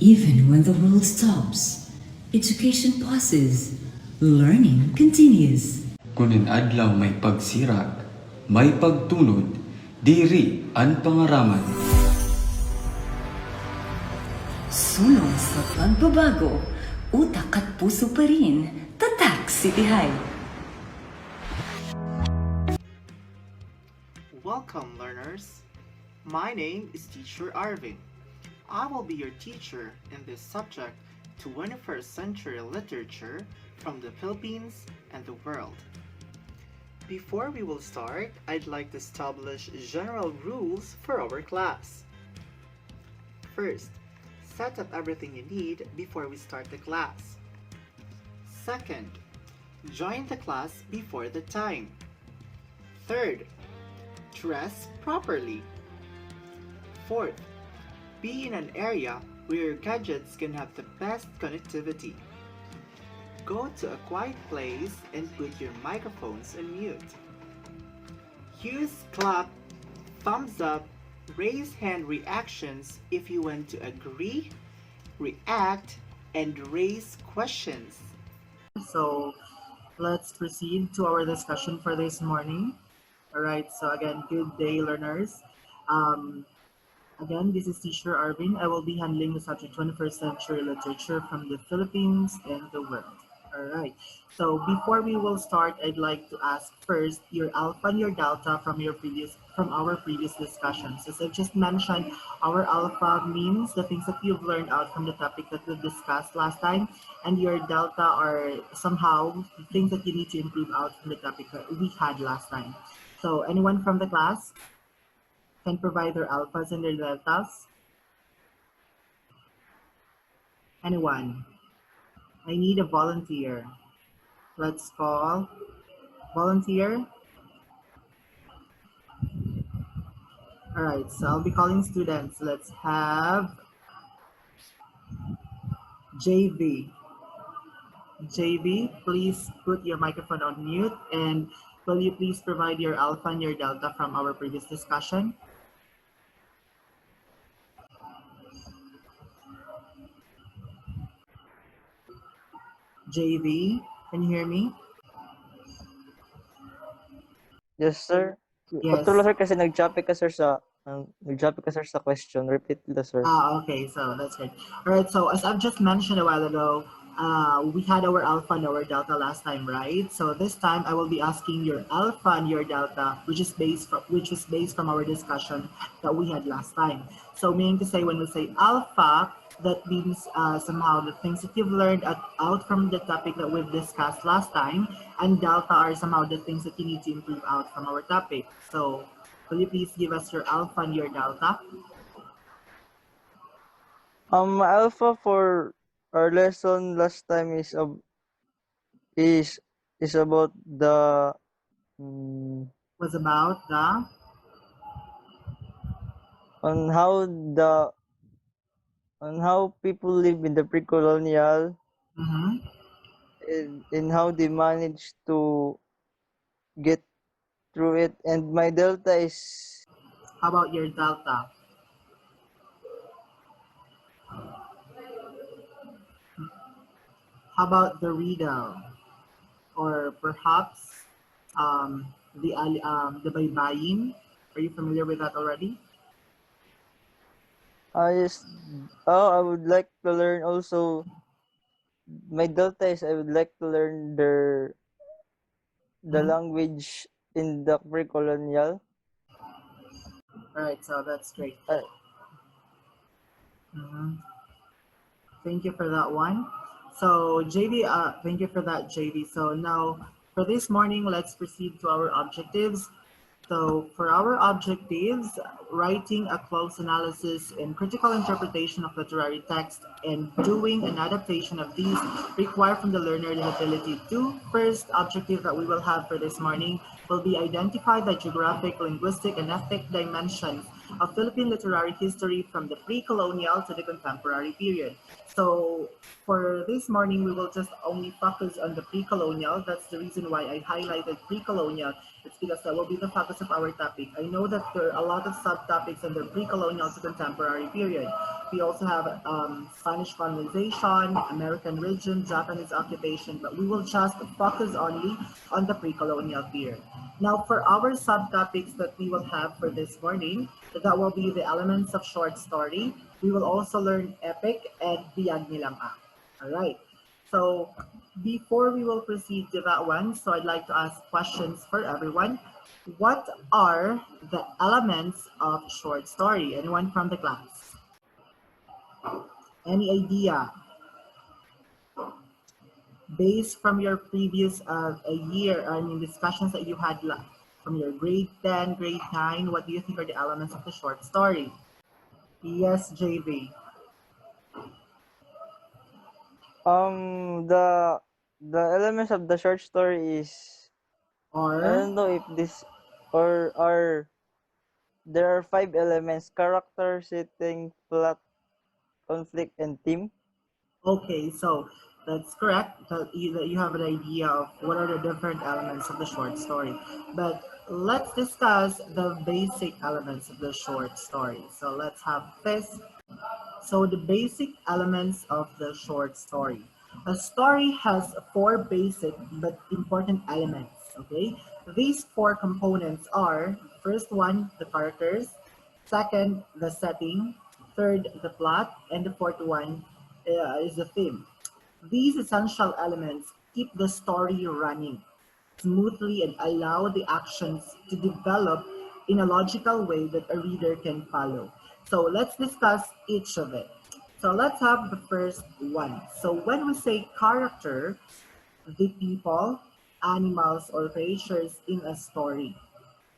Even when the world stops, education pauses, learning continues. Kunin adlaw may pagsirat, may pagtunod, diri ang pangaraman. Sulong sa pagbabago, utak at puso pa rin, tatak sitihay. Welcome, learners. My name is Teacher Arvin. I will be your teacher in this subject, 21st Century Literature from the Philippines and the world. Before we will start, I'd like to establish general rules for our class. First, set up everything you need before we start the class. Second, join the class before the time. Third, dress properly. Fourth, be in an area where your gadgets can have the best connectivity. Go to a quiet place and put your microphones on mute. Use clap, thumbs up, raise hand reactions if you want to agree, react, and raise questions. So let's proceed to our discussion for this morning. All right, so again, good day, learners. Again, this is Teacher Arvin. I will be handling the subject 21st Century Literature from the Philippines and the world. All right, so before we will start, I'd like to ask first your alpha and your delta from our previous discussions. As I've just mentioned, our alpha means the things that you've learned out from the topic that we discussed last time, and your delta are somehow the things that you need to improve out from the topic that we had last time. So anyone from the class can provide their alphas and their deltas? Anyone? I need a volunteer. Let's call volunteer. All right, so I'll be calling students. Let's have JV. JV, please put your microphone on mute, and will you please provide your alpha and your delta from our previous discussion? JV, can you hear me? Yes, sir. Yes. Pagtulo, sir, kasi nag-topic ka, sir, sa question. Repeat la, sir. Okay, so that's good. All right, so as I've just mentioned a while ago, we had our alpha and our delta last time, right? So this time I will be asking your alpha and your delta, which is based from our discussion that we had last time. So meaning to say, when we say alpha, that means somehow the things that you've learned out from the topic that we've discussed last time, and delta are somehow the things that you need to improve out from our topic. So will you please give us your alpha and your delta? Alpha for our lesson last time is about the Was about the on how people live in the pre-colonial and how they manage to get through it. And my delta is How about your delta? How about the riddle? Or perhaps the baybayin? Are you familiar with that already? I would like to learn also. My delta is I would like to learn the language in the pre-colonial. All right, so that's great. Thank you for that one. So JV, thank you for that, JV. So now for this morning, let's proceed to our objectives. So for our objectives, writing a close analysis and critical interpretation of literary text and doing an adaptation of these require from the learner the ability to. First objective that we will have for this morning will be identify the geographic, linguistic, and ethnic dimensions of Philippine literary history from the pre-colonial to the contemporary period. So for this morning, we will just only focus on the pre-colonial. That's the reason why I highlighted pre-colonial. It's because that will be the focus of our topic. I know that there are a lot of subtopics under pre-colonial to contemporary period. We also have Spanish colonization, American region, Japanese occupation, but we will just focus only on the pre-colonial period. Now, for our subtopics that we will have for this morning, that will be the elements of short story. We will also learn epic and biyag nilang ang. All right. So before we will proceed to that one, so I'd like to ask questions for everyone. What are the elements of short story? Anyone from the class? Any idea? Based from your previous discussions that you had from your grade 10, grade 9, what do you think are the elements of the short story? Yes, JV. The elements of the short story is, I Or, don't know if this or are there are 5 elements: character, setting, plot, conflict, and theme. okay, so that's correct. That you have an idea of what are the different elements of the short story. But let's discuss the basic elements of the short story. So let's have this. So the basic elements of the short story. A story has four basic but important elements, okay? These four components are, first one, the characters, second, the setting, third, the plot, and the fourth one is the theme. These essential elements keep the story running smoothly and allow the actions to develop in a logical way that a reader can follow. So let's discuss each of it. So let's have the first one. So when we say character, the people, animals, or creatures in a story.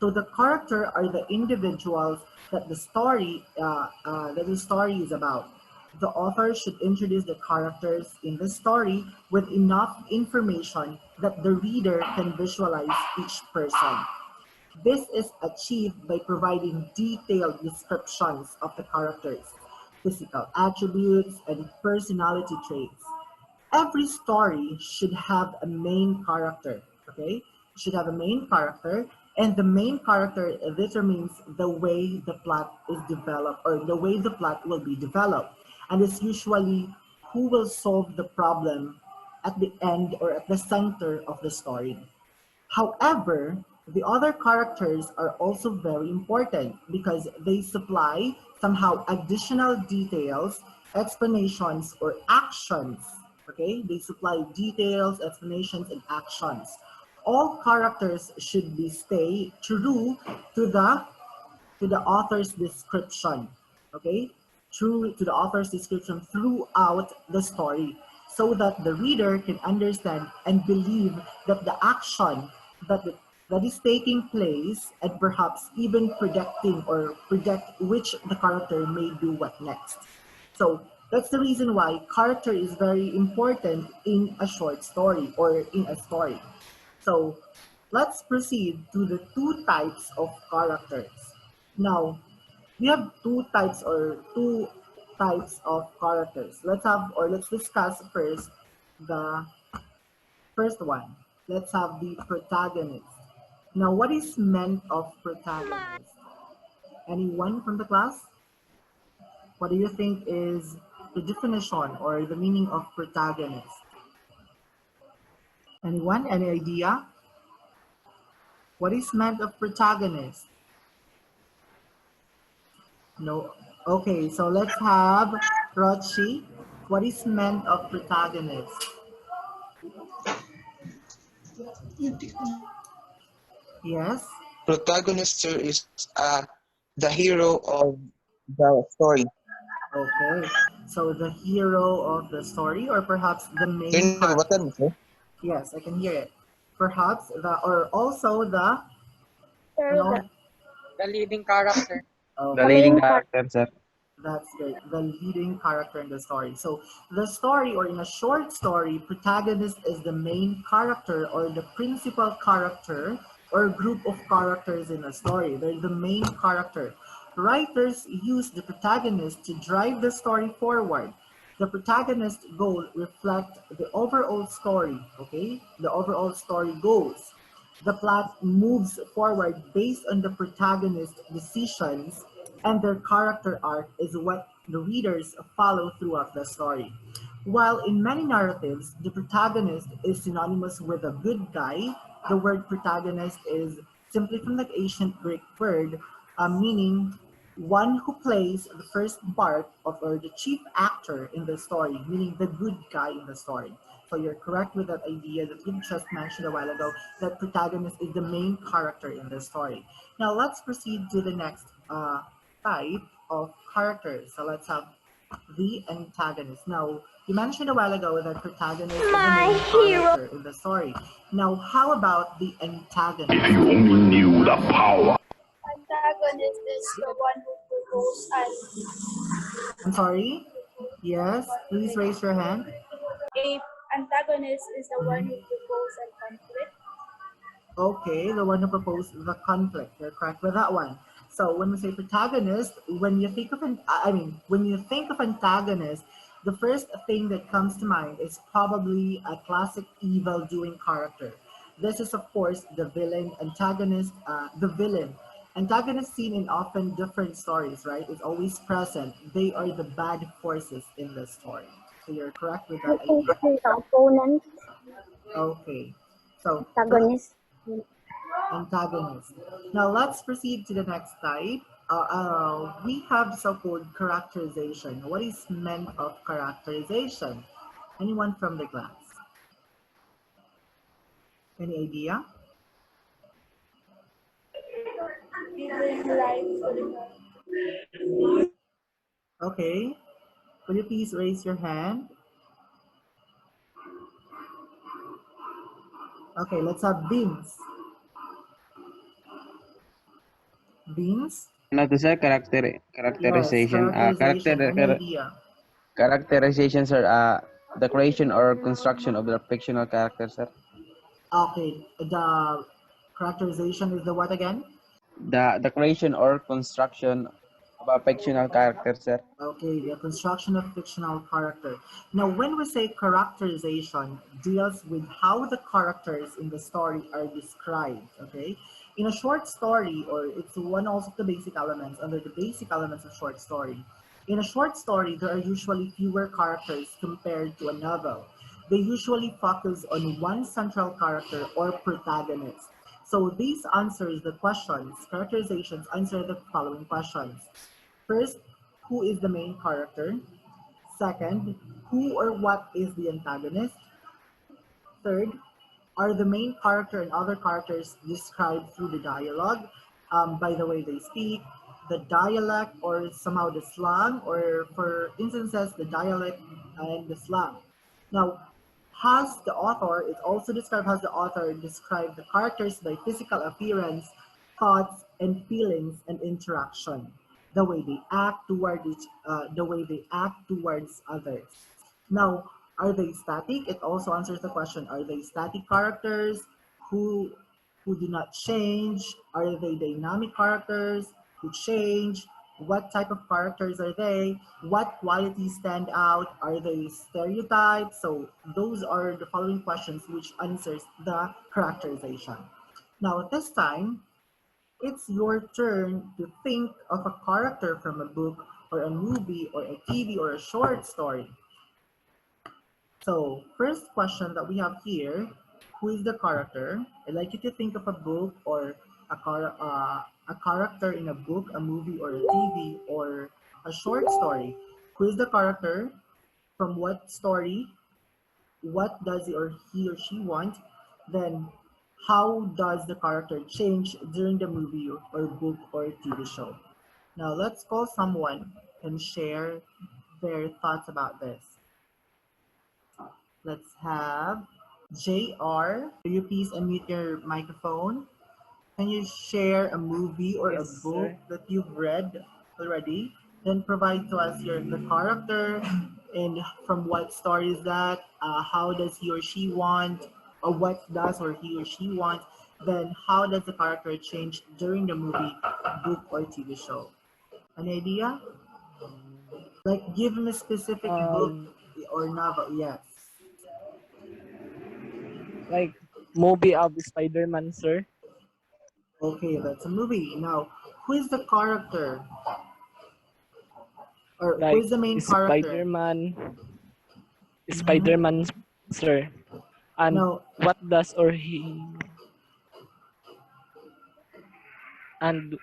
So the character are the individuals that the story is about. The author should introduce the characters in the story with enough information that the reader can visualize each person. This is achieved by providing detailed descriptions of the characters, physical attributes, and personality traits. Every story should have a main character, okay? Should have a main character, and the main character determines the way the plot is developed or the way the plot will be developed. And it's usually who will solve the problem at the end or at the center of the story. However, the other characters are also very important because they supply somehow additional details, explanations, or actions. Okay, they supply details, explanations, and actions. All characters should be stay true to the author's description, okay? True to the author's description throughout the story so that the reader can understand and believe that the action that, that is taking place and perhaps even predicting or predict which the character may do what next. So that's the reason why character is very important in a short story or in a story. So let's proceed to the two types of characters. Now, we have two types of characters. Let's discuss first the first one. Let's have the protagonist. Now, what is meant of protagonist? Anyone from the class? What do you think is the definition or the meaning of protagonist? Anyone? Any idea? What is meant of protagonist? No. Okay, so let's have Rochi. What is meant of protagonist? Yes. Protagonist, sir, is the hero of the story. Okay. So the hero of the story, or perhaps the Sir, main part. nababatan mo, sir? Yes, I can hear it. Perhaps or also the Sir, ano? the leading character. Okay. The leading character, sir. That's great. The leading character in the story. So the story, or in a short story, protagonist is the main character or the principal character or group of characters in a story. They're the main character. Writers use the protagonist to drive the story forward. The protagonist's goal reflects the overall story, okay? The overall story goals. The plot moves forward based on the protagonist's decisions, and their character arc is what the readers follow throughout the story. While in many narratives, the protagonist is synonymous with a good guy, the word protagonist is simply from the ancient Greek word meaning one who plays the first part of or the chief actor in the story, meaning the good guy in the story. So you're correct with that idea that you just mentioned a while ago, that protagonist is the main character in the story. Now let's proceed to the next type of characters. So let's have the antagonist. Now, you mentioned a while ago that protagonist is the main character in the story. Now, how about the antagonist? If you only knew the power. Antagonist is the one who provokes an I'm sorry? Yes, please raise your hand. a antagonist is the one who provokes a conflict. Okay, the one who proposed the conflict. You're correct with that one. So when we say protagonist, when you think of when you think of antagonist, the first thing that comes to mind is probably a classic evil doing character. This is of course the villain, antagonist, the villain. Antagonist seen in often different stories, right? It's always present. They are the bad forces in the story. So you're correct with that idea. The opponent, Okay. So the antagonist. antagonist. Now let's proceed to the next type. We have the so-called characterization. What is meant of characterization? Anyone from the class? Any idea? Giving life to the Okay. Will you please raise your hand? Okay, let's have Beans. Beans? Ano to sir? Yes, Characterization. characterization. Any idea? Characterizations are the creation or construction of the fictional character, sir. Okay, the characterization is the what again? The creation or construction of a fictional character, sir. Okay, the construction of fictional character. Now, when we say characterization, deals with how the characters in the story are described. Okay, in a short story, or it's one also of the basic elements under the basic elements of short story. In a short story, there are usually fewer characters compared to a novel. They usually focus on one central character or protagonist. So these answers the questions, characterizations answer the following questions. First, who is the main character? Second, who or what is the antagonist? Third, are the main character and other characters described through the dialogue, by the way they speak, the dialect, or somehow the slang, or for instances, the dialect and the slang. Now, has the author, it's also described as the author described the characters by physical appearance, thoughts, and feelings and interaction, the way they act toward the way they act towards others. Now, are they static? It also answers the question, are they static characters who who do not change? Are they dynamic characters who change? What type of characters are they? What qualities stand out? Are they stereotypes? So those are the following questions which answers the characterization. Now at this time, it's your turn to think of a character from a book or a movie or a TV or a short story. So, first question that we have here, who is the character? I'd like you to think of a book or a character in a book, a movie, or a TV, or a short story. Who is the character? From what story? What does he or she want? Then, how does the character change during the movie or book or TV show? Now, let's call someone and share their thoughts about this. Let's have JR. Will you please unmute your microphone? Can you share a movie or a Yes, book sir. that you've read already? Then provide to us the character and from what story is that? How does he or she want? Or what does or he or she want? Then how does the character change during the movie, book, or TV show? Any idea? Like, give him a specific book Um, or novel. Yes. like movie of Spider-Man, sir. Okay, that's a movie. Now, who is the character? Or who Like is the main character? Spider-Man, Mm-hmm. Spider-Man, sir. And Now, what does or he and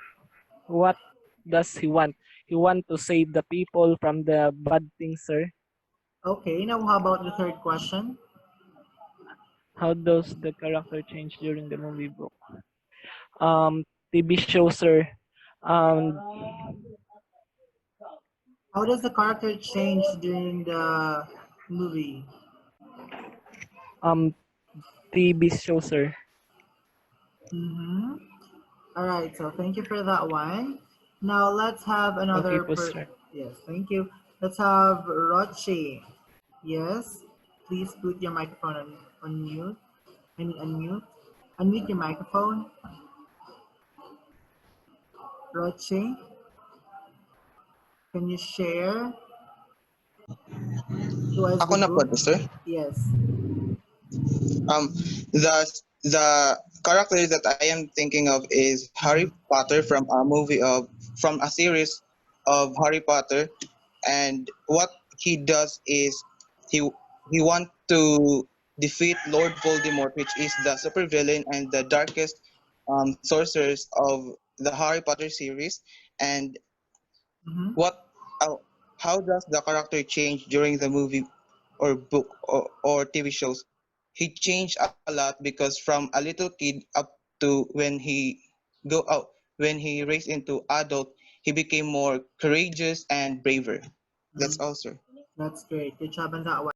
what does he want? He want to save the people from the bad things, sir. okay, now how about the third question? How does the character change during the movie book? Um, TV show, sir. Um, How does the character change during the movie? um, TV show, sir. Mm-hmm. All right, so thank you for that one. Now let's have Okay another po, sir. yes, thank you. Let's have Rochi. Yes. Please put your microphone on mute. I mean unmute. Unmute your microphone. Rochi, can you share to us Ako the na po, book? sir. Yes. Um, the character that I am thinking of is Harry Mm-hmm. Potter from a series of Harry Potter, and what he does is he want to defeat Lord Voldemort, which is the supervillain and the darkest sorcerers of the Harry Potter series. And Mm-hmm. what uh, how does the character change during the movie or book or TV shows? He changed a lot because from a little kid up to go out when he raised into adult, he became more courageous and braver. That's Mm-hmm. all, sir. That's great. Good job on that one.